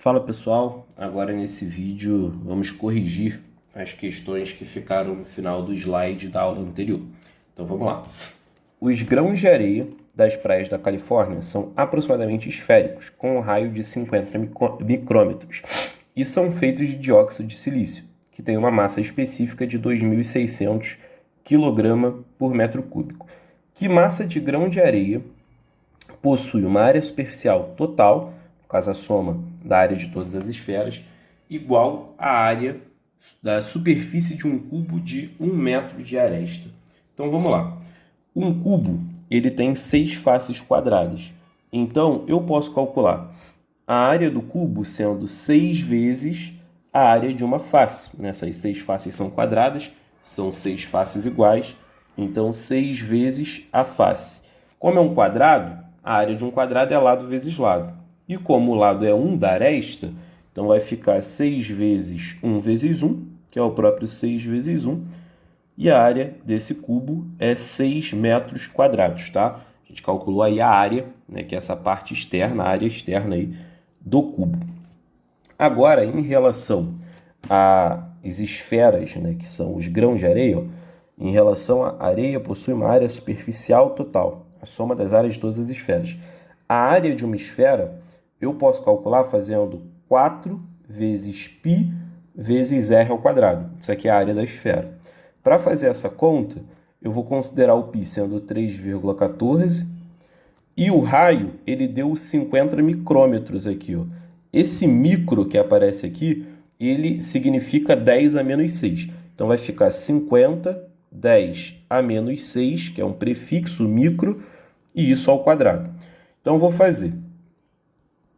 Fala pessoal, agora nesse vídeo vamos corrigir as questões que ficaram no final do slide da aula anterior. Então vamos lá. Os grãos de areia das praias da Califórnia são aproximadamente esféricos, com um raio de 50 micrômetros, e são feitos de dióxido de silício, que tem uma massa específica de 2.600 kg por metro cúbico. Que massa de grão de areia possui uma área superficial total, no caso a soma da área de todas as esferas, igual à área da superfície de um cubo de 1 metro de aresta. Então vamos lá. Um cubo ele tem 6 faces quadradas. Então eu posso calcular a área do cubo sendo 6 vezes a área de uma face. Essas 6 faces são quadradas, são 6 faces iguais, então 6 vezes a face. Como é um quadrado, a área de um quadrado é lado vezes lado. E como o lado é 1 da aresta, então vai ficar 6 vezes 1 vezes 1, que é o próprio 6 vezes 1. E a área desse cubo é 6 metros quadrados, tá? A gente calculou aí a área, né, que é essa parte externa, a área externa aí do cubo. Agora, em relação às esferas, né, que são os grãos de areia, ó, em relação à areia, possui uma área superficial total, a soma das áreas de todas as esferas. A área de uma esfera eu posso calcular fazendo 4 vezes π vezes r ao quadrado. Isso aqui é a área da esfera. Para fazer essa conta, eu vou considerar o π sendo 3,14 e o raio ele deu 50 micrômetros aqui, ó. Esse micro que aparece aqui, ele significa 10 a menos 6. Então vai ficar 50, 10 a menos 6, que é um prefixo micro, e isso ao quadrado. Então eu vou fazer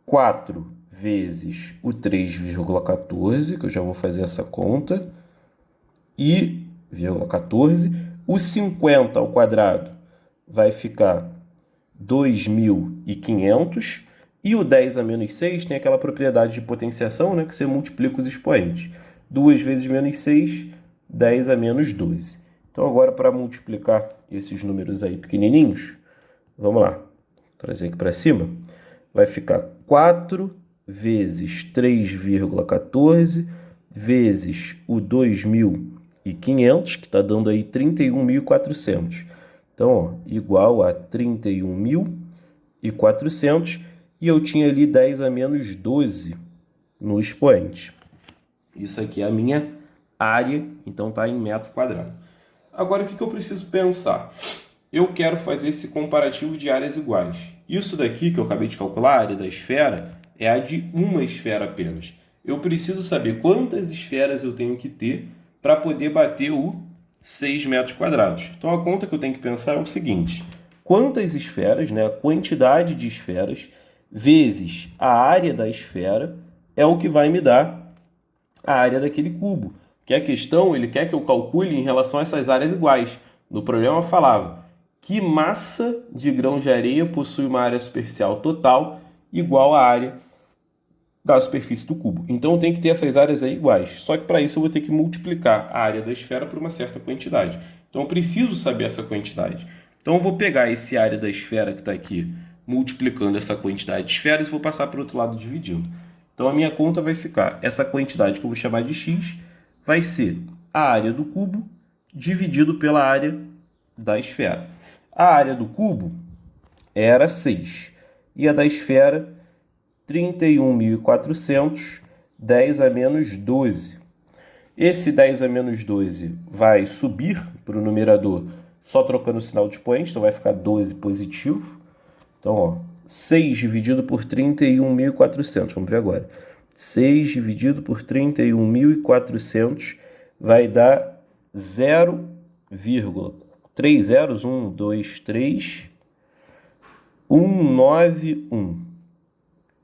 4 vezes o 3,14, que eu já vou fazer essa conta, e 14. O 50 ao quadrado vai ficar 2.500. E o 10 a menos 6 tem aquela propriedade de potenciação, né, que você multiplica os expoentes. 2 vezes menos 6, 10 a menos 12. Então, agora, para multiplicar esses números aí pequenininhos, vamos lá. Vou trazer aqui para cima. Vai ficar 4 vezes 3,14 vezes o 2.500, que está dando aí 31.400. Então, ó, igual a 31.400, e eu tinha ali 10 a menos 12 no expoente. Isso aqui é a minha área, então está em metro quadrado. Agora, o que eu preciso pensar? Eu quero fazer esse comparativo de áreas iguais. Isso daqui que eu acabei de calcular, a área da esfera, é a de uma esfera apenas. Eu preciso saber quantas esferas eu tenho que ter para poder bater o 6 metros quadrados. Então, a conta que eu tenho que pensar é o seguinte: quantas esferas, né, a quantidade de esferas, vezes a área da esfera, é o que vai me dar a área daquele cubo. Que a questão, ele quer que eu calcule em relação a essas áreas iguais. No problema falava: que massa de grãos de areia possui uma área superficial total igual à área da superfície do cubo. Então eu tenho que ter essas áreas aí iguais. Só que para isso eu vou ter que multiplicar a área da esfera por uma certa quantidade. Então eu preciso saber essa quantidade. Então eu vou pegar esse área da esfera que está aqui, multiplicando essa quantidade de esferas, e vou passar para o outro lado dividindo. Então a minha conta vai ficar, essa quantidade que eu vou chamar de x, vai ser a área do cubo dividido pela área da esfera. A área do cubo era 6 e a da esfera 31.400, 10 a menos 12. Esse 10 a menos 12 vai subir para o numerador só trocando o sinal de expoente, então vai ficar 12 positivo. Então, ó, 6 dividido por 31.400, vamos ver agora. 6 dividido por 31.400 vai dar 0,3 zeros, 1, 2, 3, 191.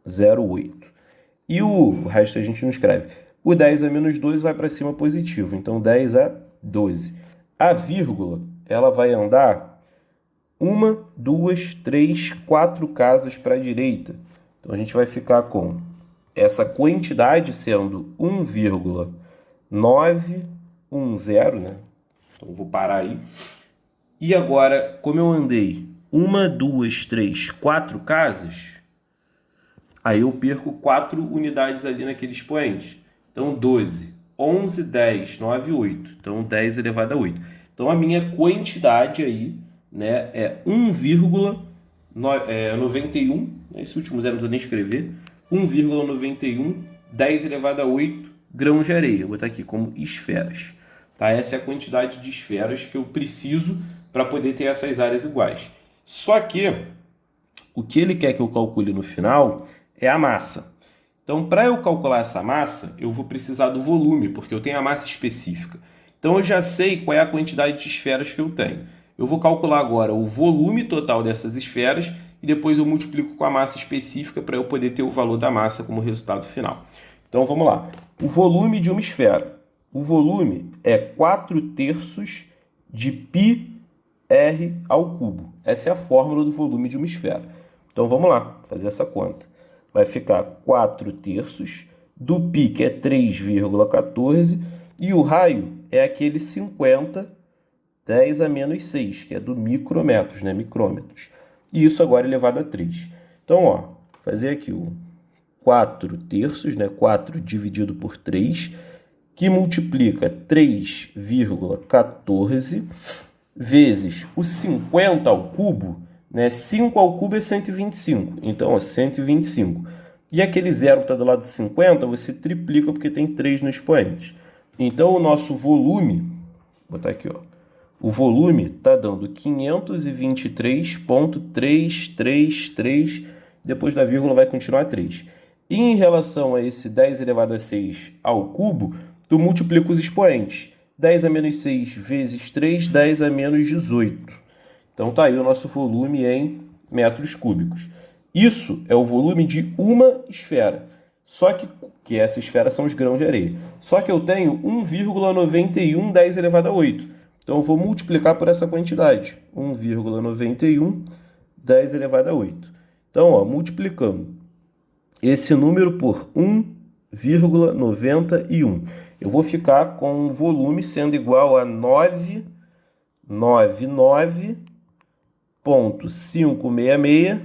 0,8. E o resto a gente não escreve. O 10 a menos 12 vai para cima positivo, então 10 a 12. A vírgula, ela vai andar 1, 2, 3, 4 casas para a direita. Então a gente vai ficar com essa quantidade sendo 1,910, né? Então eu vou parar aí. E agora, como eu andei 1, 2, 3, 4 casas, aí eu perco 4 unidades ali naquele expoente. Então, 12, 11, 10, 9, 8. Então, 10 elevado a 8. Então, a minha quantidade aí, né, é 1,91. Esse último zero não precisa nem escrever. 1,91, 10 elevado a 8 grãos de areia. Vou botar aqui como esferas. Tá? Essa é a quantidade de esferas que eu preciso para poder ter essas áreas iguais. Só que o que ele quer que eu calcule no final é a massa. Então, para eu calcular essa massa, eu vou precisar do volume, porque eu tenho a massa específica. Então, eu já sei qual é a quantidade de esferas que eu tenho. Eu vou calcular agora o volume total dessas esferas e depois eu multiplico com a massa específica para eu poder ter o valor da massa como resultado final. Então, vamos lá. O volume de uma esfera. O volume é 4/3 de πr ao cubo. Essa é a fórmula do volume de uma esfera. Então, vamos lá, fazer essa conta. Vai ficar 4/3 do π, que é 3,14, e o raio é aquele 50, 10 a menos 6, que é do micrometros, né? Micrômetros. E isso agora elevado a 3. Então, ó, fazer aqui o 4/3, né? 4 dividido por 3, que multiplica 3,14 vezes o 50 ao cubo, né? 5 ao cubo é 125. Então, ó, 125. E aquele zero que está do lado de 50, você triplica porque tem 3 no expoente. Então, o nosso volume, vou botar aqui, ó. O volume está dando 523,333, depois da vírgula vai continuar 3. E em relação a esse 10 elevado a 6 ao cubo, tu multiplica os expoentes. 10 a menos 6 vezes 3, 10 a menos 18. Então tá aí o nosso volume em metros cúbicos. Isso é o volume de uma esfera. Só que essa esfera são os grãos de areia. Só que eu tenho 1,91 10 elevado a 8. Então eu vou multiplicar por essa quantidade. 1,91 10 elevado a 8. Então, ó, multiplicando esse número por 1,91. Eu vou ficar com o volume sendo igual a 999,566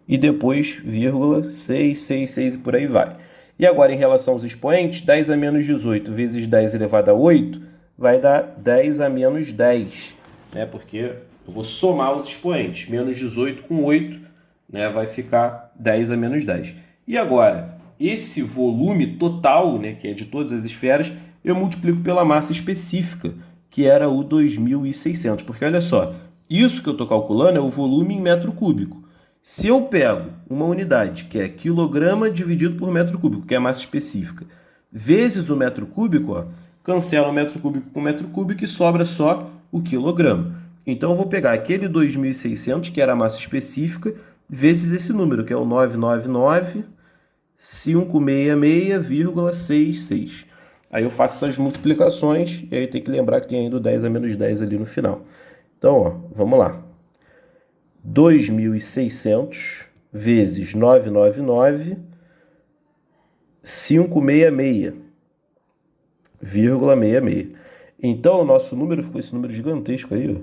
e depois vírgula 666 e por aí vai. E agora, em relação aos expoentes, 10 a menos 18 vezes 10 elevado a 8 vai dar 10 a menos 10, né? Porque eu vou somar os expoentes. Menos 18 com 8, né? Vai ficar 10 a menos 10. E agora, esse volume total, né, que é de todas as esferas, eu multiplico pela massa específica, que era o 2.600. Porque olha só, isso que eu estou calculando é o volume em metro cúbico. Se eu pego uma unidade, que é quilograma dividido por metro cúbico, que é a massa específica, vezes o metro cúbico, ó, cancela o metro cúbico com metro cúbico e sobra só o quilograma. Então, eu vou pegar aquele 2.600, que era a massa específica, vezes esse número, que é o 999,566,66. Aí eu faço essas multiplicações e aí tem que lembrar que tem ainda o 10 a menos 10 ali no final. Então, ó, vamos lá. 2.600 vezes 999,566,66. Então, o nosso número ficou esse número gigantesco aí, ó.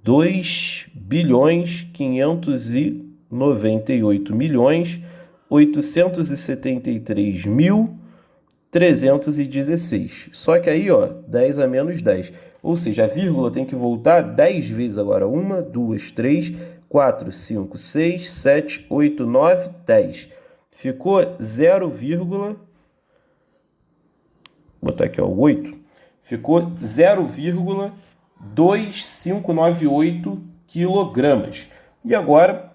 2.598.873.316. Só que aí, ó, 10 a menos 10. Ou seja, a vírgula tem que voltar 10 vezes agora. 1, 2, 3, 4, 5, 6, 7, 8, 9, 10. Ficou 0, vou botar aqui, ó, 8. Ficou 0,2598 quilogramas. E agora,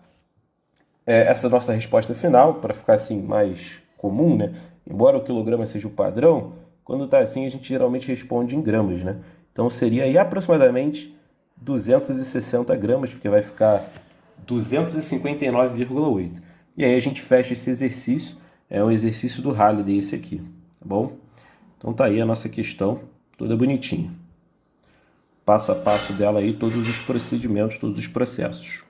essa nossa resposta final, para ficar assim mais comum, né? Embora o quilograma seja o padrão, quando está assim a gente geralmente responde em gramas, né? Então seria aí aproximadamente 260 gramas, porque vai ficar 259,8. E aí a gente fecha esse exercício, é um exercício do Halliday esse aqui, tá bom? Então tá aí a nossa questão, toda bonitinha. Passo a passo dela aí, todos os procedimentos, todos os processos.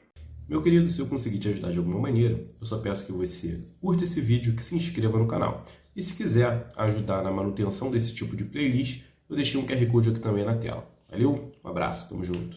Meu querido, se eu conseguir te ajudar de alguma maneira, eu só peço que você curta esse vídeo, que se inscreva no canal. E se quiser ajudar na manutenção desse tipo de playlist, eu deixei um QR Code aqui também na tela. Valeu, um abraço, tamo junto.